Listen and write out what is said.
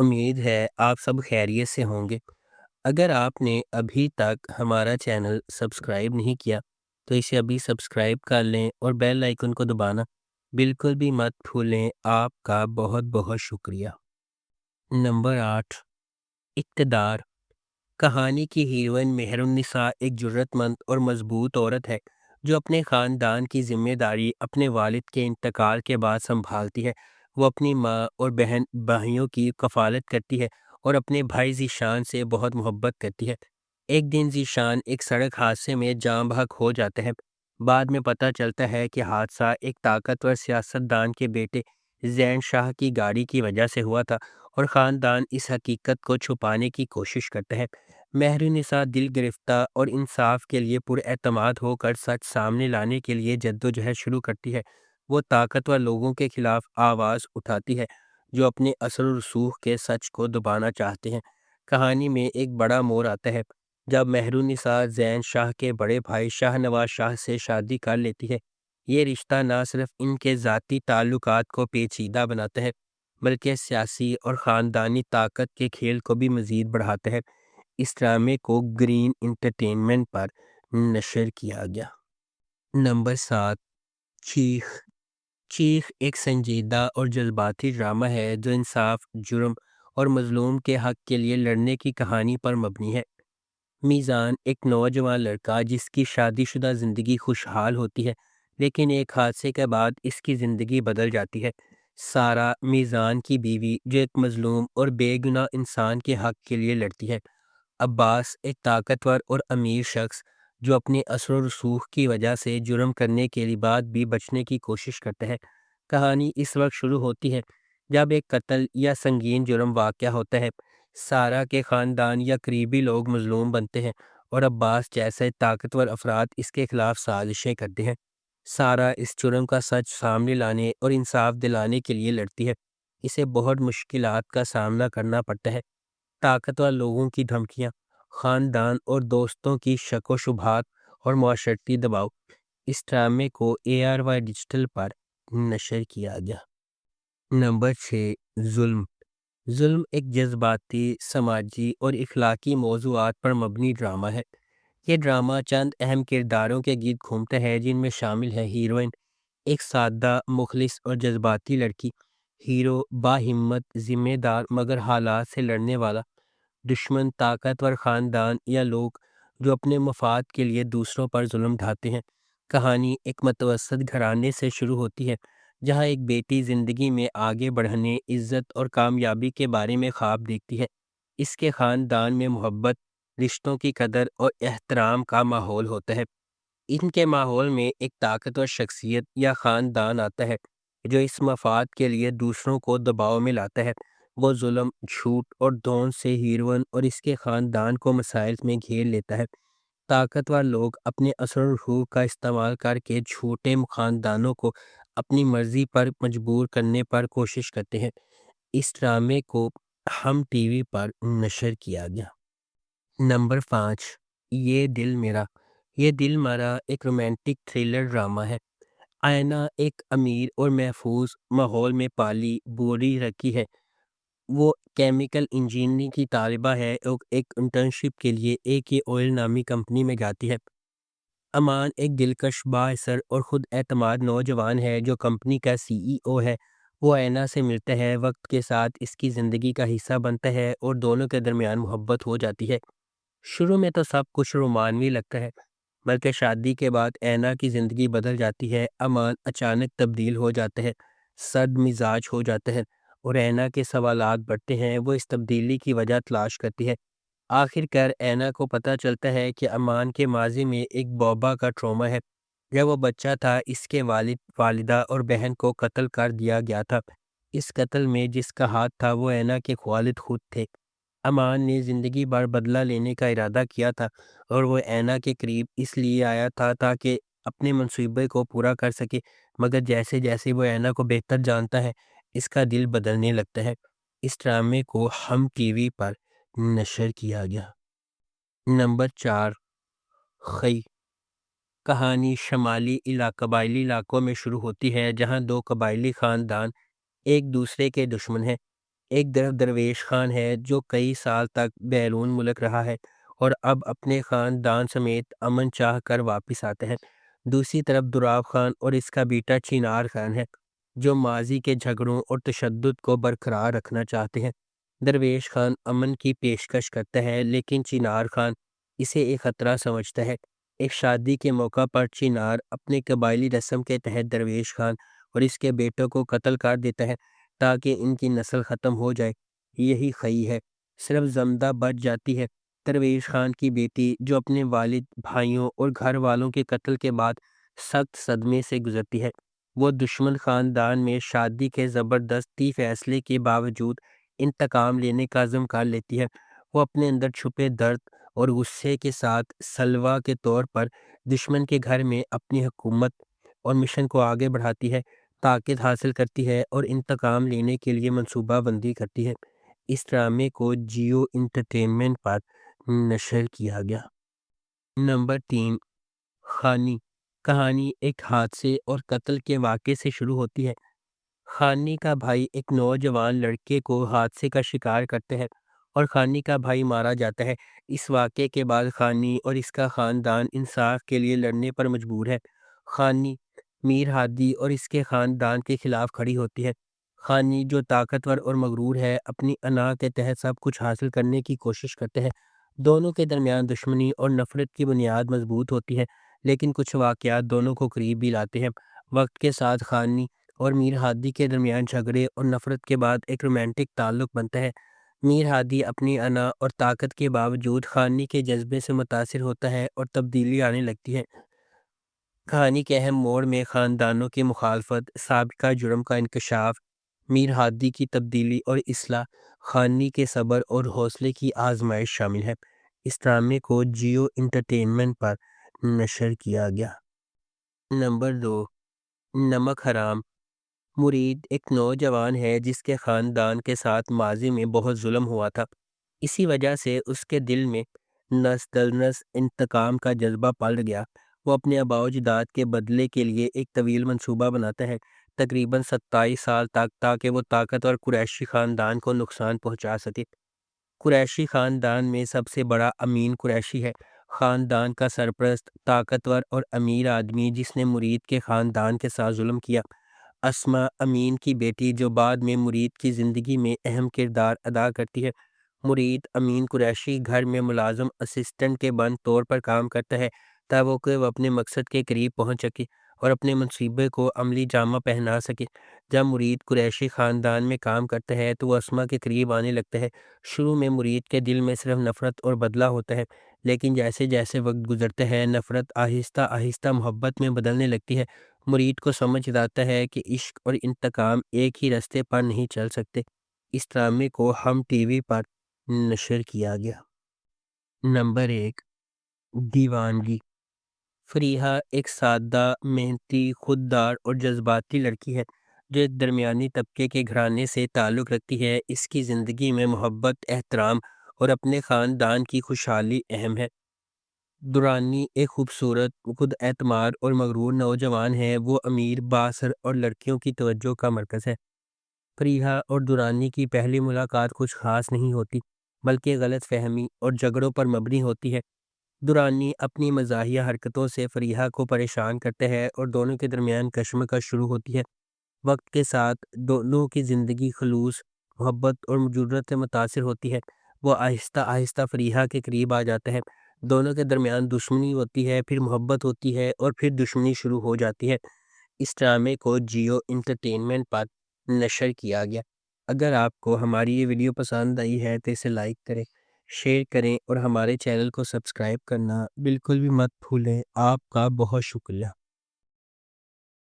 امید ہے آپ سب خیریت سے ہوں گے۔ اگر آپ نے ابھی تک ہمارا چینل سبسکرائب نہیں کیا تو اسے ابھی سبسکرائب کر لیں اور بیل آئیکن کو دبانا بالکل بھی مت بھولیں۔ آپ کا بہت بہت شکریہ۔ نمبر 8، اقتدار۔ کہانی کی ہیروئن مہر النساء ایک جرت مند اور مضبوط عورت ہے جو اپنے خاندان کی ذمہ داری اپنے والد کے انتقال کے بعد سنبھالتی ہے۔ وہ اپنی ماں اور بہن بھائیوں کی کفالت کرتی ہے اور اپنے بھائی ذیشان سے بہت محبت کرتی ہے۔ ایک دن ذیشان ایک سڑک حادثے میں جاں بحق ہو جاتا ہے۔ بعد میں پتہ چلتا ہے کہ حادثہ ایک طاقتور سیاستدان کے بیٹے زین شاہ کی گاڑی کی وجہ سے ہوا تھا اور خاندان اس حقیقت کو چھپانے کی کوشش کرتا ہے۔ مہر النساء دل گرفتہ اور انصاف کے لیے پر اعتماد ہو کر سچ سامنے لانے کے لیے جدوجہد شروع کرتی ہے۔ وہ طاقتور لوگوں کے خلاف آواز اٹھاتی ہے جو اپنے اثر و رسوخ کے سچ کو دبانا چاہتے ہیں۔ کہانی میں ایک بڑا موڑ آتا ہے جب مہر النساء زین شاہ کے بڑے بھائی شاہ نواز شاہ سے شادی کر لیتی ہے۔ یہ رشتہ نہ صرف ان کے ذاتی تعلقات کو پیچیدہ بناتا ہے بلکہ سیاسی اور خاندانی طاقت کے کھیل کو بھی مزید بڑھاتا ہے۔ اس ڈرامے کو گرین انٹرٹینمنٹ پر نشر کیا گیا۔ نمبر 7، چیخ۔ چیخ ایک سنجیدہ اور جذباتی ڈرامہ ہے جو انصاف، جرم اور مظلوم کے حق کے لیے لڑنے کی کہانی پر مبنی ہے۔ میزان ایک نوجوان لڑکا جس کی شادی شدہ زندگی خوشحال ہوتی ہے لیکن ایک حادثے کے بعد اس کی زندگی بدل جاتی ہے۔ سارہ میزان کی بیوی جو ایک مظلوم اور بے گناہ انسان کے حق کے لیے لڑتی ہے۔ عباس ایک طاقتور اور امیر شخص جو اپنے اثر و رسوخ کی وجہ سے جرم کرنے کے بعد بھی بچنے کی کوشش کرتا ہے۔ کہانی اس وقت شروع ہوتی ہے جب ایک قتل یا سنگین جرم واقع ہوتا ہے۔ سارہ کے خاندان یا قریبی لوگ مظلوم بنتے ہیں اور عباس جیسے طاقتور افراد اس کے خلاف سازشیں کرتے ہیں۔ سارہ اس جرم کا سچ سامنے لانے اور انصاف دلانے کے لیے لڑتی ہے۔ اسے بہت مشکلات کا سامنا کرنا پڑتا ہے، طاقتور لوگوں کی دھمکیاں، خاندان اور دوستوں کی شک و شبہات اور معاشرتی دباؤ۔ اس ڈرامے کو ARY ڈیجیٹل پر نشر کیا گیا۔ نمبر 6، ظلم۔ ظلم ایک جذباتی، سماجی اور اخلاقی موضوعات پر مبنی ڈرامہ ہے۔ یہ ڈرامہ چند اہم کرداروں کے گرد گھومتا ہے جن میں شامل ہے ہیروئن ایک سادہ، مخلص اور جذباتی لڑکی، ہیرو باہمت، ذمہ دار مگر حالات سے لڑنے والا، دشمن طاقتور خاندان یا لوگ جو اپنے مفاد کے لیے دوسروں پر ظلم ڈھاتے ہیں۔ کہانی ایک متوسط گھرانے سے شروع ہوتی ہے جہاں ایک بیٹی زندگی میں آگے بڑھنے، عزت اور کامیابی کے بارے میں خواب دیکھتی ہے۔ اس کے خاندان میں محبت، رشتوں کی قدر اور احترام کا ماحول ہوتا ہے۔ ان کے ماحول میں ایک طاقتور شخصیت یا خاندان آتا ہے جو اس مفاد کے لیے دوسروں کو دباؤ میں لاتا ہے۔ وہ ظلم، جھوٹ اور دھون سے ہیروئن اور اس کے خاندان کو مسائل میں گھیر لیتا ہے۔ طاقتور لوگ اپنے اثر و رسوخ کا استعمال کر کے چھوٹے خاندانوں کو اپنی مرضی پر مجبور کرنے پر کوشش کرتے ہیں۔ اس ڈرامے کو ہم ٹی وی پر نشر کیا گیا۔ نمبر 5، یہ دل میرا۔ یہ دل میرا ایک رومانٹک تھرلر ڈرامہ ہے۔ آئینہ ایک امیر اور محفوظ ماحول میں پالی بوڑھی لڑکی ہے۔ وہ کیمیکل انجینئرنگ کی طالبہ ہے اور ایک انٹرنشپ کے لیے ایک آئل نامی کمپنی میں جاتی ہے۔ امان ایک دلکش، بااثر اور خود اعتماد نوجوان ہے جو کمپنی کا CEO ہے۔ وہ آئینہ سے ملتا ہے، وقت کے ساتھ اس کی زندگی کا حصہ بنتا ہے اور دونوں کے درمیان محبت ہو جاتی ہے۔ شروع میں تو سب کچھ رومانوی لگتا ہے بلکہ شادی کے بعد آئینہ کی زندگی بدل جاتی ہے۔ امان اچانک تبدیل ہو جاتا ہے، سرد مزاج ہو جاتا ہے اور آئینہ کے سوالات بڑھتے ہیں۔ وہ اس تبدیلی کی وجہ تلاش کرتی ہے۔ آخر کار آئینہ کو پتہ چلتا ہے کہ امان کے ماضی میں ایک بوبا کا ٹراما ہے۔ جب وہ بچہ تھا اس کے والد، والدہ اور بہن کو قتل کر دیا گیا تھا۔ اس قتل میں جس کا ہاتھ تھا وہ آئینہ کے والد خود تھے۔ امان نے زندگی بھر بدلہ لینے کا ارادہ کیا تھا اور وہ آئینہ کے قریب اس لیے آیا تھا تاکہ اپنے منصوبے کو پورا کر سکے، مگر جیسے جیسے وہ آئینہ کو بہتر جانتا ہے اس کا دل بدلنے لگتا ہے۔ اس ڈرامے کو ہم ٹی وی پر نشر کیا گیا۔ نمبر 4، خی۔ کہانی شمالی قبائلی علاقوں میں شروع ہوتی ہے جہاں دو قبائلی خاندان ایک دوسرے کے دشمن ہیں۔ ایک طرف درویش خان ہے جو کئی سال تک بیرون ملک رہا ہے اور اب اپنے خاندان سمیت امن چاہ کر واپس آتے ہیں۔ دوسری طرف دراب خان اور اس کا بیٹا چنار خان ہے جو ماضی کے جھگڑوں اور تشدد کو برقرار رکھنا چاہتے ہیں۔ درویش خان امن کی پیشکش کرتا ہے لیکن چنار خان اسے ایک خطرہ سمجھتا ہے۔ ایک شادی کے موقع پر چنار اپنے قبائلی رسم کے تحت درویش خان اور اس کے بیٹوں کو قتل کر دیتا ہے تاکہ ان کی نسل ختم ہو جائے۔ یہی خی ہے، صرف زمدہ بچ جاتی ہے۔ درویش خان کی بیٹی جو اپنے والد، بھائیوں اور گھر والوں کے قتل کے بعد سخت صدمے سے گزرتی ہے، وہ دشمن خاندان میں شادی کے زبردستی فیصلے کے باوجود انتقام لینے کا عزم کر لیتی ہے۔ وہ اپنے اندر چھپے درد اور غصے کے ساتھ سلوا کے طور پر دشمن کے گھر میں اپنی حکومت اور مشن کو آگے بڑھاتی ہے، طاقت حاصل کرتی ہے اور انتقام لینے کے لیے منصوبہ بندی کرتی ہے۔ اس ڈرامے کو جیو انٹرٹینمنٹ پر نشر کیا گیا۔ نمبر 3، خانی۔ کہانی ایک حادثے اور قتل کے واقعے سے شروع ہوتی ہے۔ خانی کا بھائی ایک نوجوان لڑکے کو حادثے کا شکار کرتے ہیں اور خانی کا بھائی مارا جاتا ہے۔ اس واقعے کے بعد خانی اور اس کا خاندان انصاف کے لیے لڑنے پر مجبور ہے۔ خانی میر ہادی اور اس کے خاندان کے خلاف کھڑی ہوتی ہے۔ خانی جو طاقتور اور مغرور ہے اپنی انا کے تحت سب کچھ حاصل کرنے کی کوشش کرتے ہیں۔ دونوں کے درمیان دشمنی اور نفرت کی بنیاد مضبوط ہوتی ہے لیکن کچھ واقعات دونوں کو قریب بھی لاتے ہیں۔ وقت کے ساتھ خانی اور میر ہادی کے درمیان جھگڑے اور نفرت کے بعد ایک رومانٹک تعلق بنتا ہے۔ میر ہادی اپنی انا اور طاقت کے باوجود خانی کے جذبے سے متاثر ہوتا ہے اور تبدیلی آنے لگتی ہے۔ کہانی کے اہم موڑ میں خاندانوں کی مخالفت، سابقہ جرم کا انکشاف، میر ہادی کی تبدیلی اور اصلاح، خانی کے صبر اور حوصلے کی آزمائش شامل ہے۔ اس ڈرامے کو جیو انٹرٹینمنٹ پر نشر کیا گیا۔ نمبر 2، نمک حرام۔ مرید ایک نوجوان ہے جس کے خاندان کے ساتھ ماضی میں بہت ظلم ہوا تھا۔ اسی وجہ سے اس کے دل میں نس دلنس انتقام کا جذبہ پل گیا۔ وہ اپنے آباء و اجداد کے بدلے کے لیے ایک طویل منصوبہ بناتا ہے، تقریباً 27 سال تک، تاکہ وہ طاقتور قریشی خاندان کو نقصان پہنچا سکے۔ قریشی خاندان میں سب سے بڑا امین قریشی ہے، خاندان کا سرپرست، طاقتور اور امیر آدمی جس نے مرید کے خاندان کے ساتھ ظلم کیا۔ اسما امین کی بیٹی جو بعد میں مرید کی زندگی میں اہم کردار ادا کرتی ہے۔ مرید امین قریشی گھر میں ملازم اسسٹنٹ کے بند طور پر کام کرتا ہے تاکہ وہ اپنے مقصد کے قریب پہنچ سکے اور اپنے منصوبے کو عملی جامہ پہنا سکے۔ جب مرید قریشی خاندان میں کام کرتا ہے تو وہ اسما کے قریب آنے لگتا ہے۔ شروع میں مرید کے دل میں صرف نفرت اور بدلہ ہوتا ہے، لیکن جیسے جیسے وقت گزرتا ہے نفرت آہستہ آہستہ محبت میں بدلنے لگتی ہے۔ مرید کو سمجھ آتا ہے کہ عشق اور انتقام ایک ہی راستے پر نہیں چل سکتے۔ اس ڈرامے کو ہم ٹی وی پر نشر کیا گیا۔ نمبر 1، دیوانگی۔ فریحہ ایک سادہ، محنتی، خوددار اور جذباتی لڑکی ہے جو ایک درمیانی طبقے کے گھرانے سے تعلق رکھتی ہے۔ اس کی زندگی میں محبت، احترام اور اپنے خاندان کی خوشحالی اہم ہے۔ درانی ایک خوبصورت، خود اعتماد اور مغرور نوجوان ہے۔ وہ امیر، بااثر اور لڑکیوں کی توجہ کا مرکز ہے۔ فریحہ اور درانی کی پہلی ملاقات کچھ خاص نہیں ہوتی بلکہ غلط فہمی اور جھگڑوں پر مبنی ہوتی ہے۔ درانی اپنی مزاحیہ حرکتوں سے فریحہ کو پریشان کرتا ہے اور دونوں کے درمیان کشمکش شروع ہوتی ہے۔ وقت کے ساتھ دونوں کی زندگی خلوص، محبت اور جرات سے متاثر ہوتی ہے۔ وہ آہستہ آہستہ فریحہ کے قریب آ جاتا ہے۔ دونوں کے درمیان دشمنی ہوتی ہے، پھر محبت ہوتی ہے اور پھر دشمنی شروع ہو جاتی ہے۔ اس ڈرامے کو جیو انٹرٹینمنٹ پر نشر کیا گیا۔ اگر آپ کو ہماری یہ ویڈیو پسند آئی ہے تو اسے لائک کریں، شیئر کریں اور ہمارے چینل کو سبسکرائب کرنا بالکل بھی مت بھولیں۔ آپ کا بہت شکریہ۔